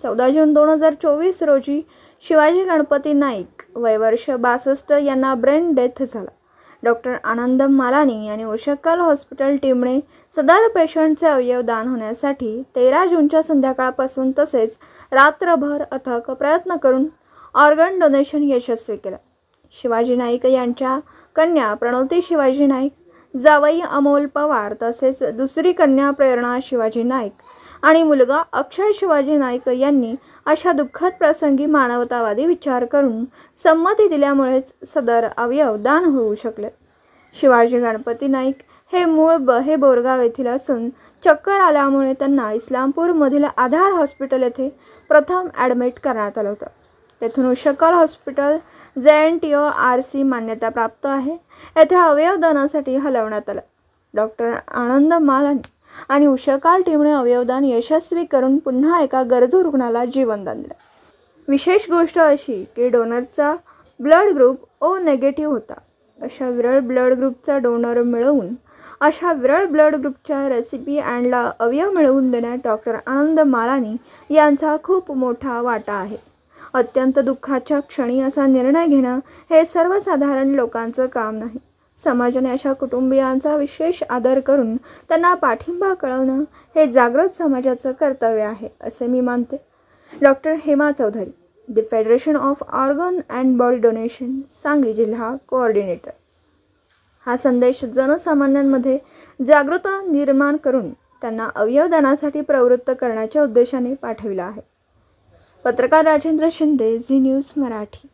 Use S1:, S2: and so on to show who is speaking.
S1: 14 जून 2024 रोजी शिवाजी गणपती नाईक वय वर्ष 62 यांना ब्रेन डेथ झाला. डॉक्टर आनंद मालानी आणि उशक्कल हॉस्पिटल टीमने सदर पेशंटचे अवयव दान होण्यासाठी 13 जूनच्या संध्याकाळपासून तसेच रात्रभर अथक प्रयत्न करून ऑर्गन डोनेशन यशस्वी केलं. शिवाजी नाईक यांच्या कन्या प्रणोती शिवाजी नाईक, जावई अमोल पवार तसेच दुसरी कन्या प्रेरणा शिवाजी नाईक आणि मुलगा अक्षय शिवाजी नाईक यांनी अशा दुःखद प्रसंगी मानवतावादी विचार करून संमती दिल्यामुळेच सदर अवयव दान होऊ शकले. शिवाजी गणपती नाईक हे मूळ बोरगाव येथील असून चक्कर आल्यामुळे त्यांना इस्लामपूरमधील आधार हॉस्पिटल येथे प्रथम ॲडमिट करण्यात आलं होतं. तेथून उशक्कल हॉस्पिटल JNTO-RC मान्यता प्राप्त आहे येथे अवयव दानासाठी हलवण्यात आलं. डॉक्टर आनंद मालानी आणि उशक्कल टीमने अवयवदान यशस्वी करून पुन्हा एका गरजू रुग्णाला जीवनदान दिलं. विशेष गोष्ट अशी की डोनरचा ब्लड ग्रुप O निगेटिव्ह होता. अशा विरळ ब्लड ग्रुपचा डोनर मिळवून अशा विरळ ब्लड ग्रुपच्या रेसिपिएंटला अवयव मिळवून देण्यात डॉक्टर आनंद मालानी यांचा खूप मोठा वाटा आहे. अत्यंत दुःखाच्या क्षणी असा निर्णय घेणं हे सर्वसाधारण लोकांचं काम नाही. समाजाने अशा कुटुंबियांचा विशेष आदर करून त्यांना पाठिंबा कळवणं हे जागृत समाजाचं कर्तव्य आहे असे मी मानते. Doctor Hema Chaudhari, the federation of organ and body donation, Sangli जिल्हा कोऑर्डिनेटर. हा संदेश जनसामान्यांमध्ये जागृतता निर्माण करून त्यांना अवयवदानासाठी प्रवृत्त करण्याच्या उद्देशाने पाठविला आहे. पत्रकार राजेंद्र शिंदे, झी न्यूज मराठी.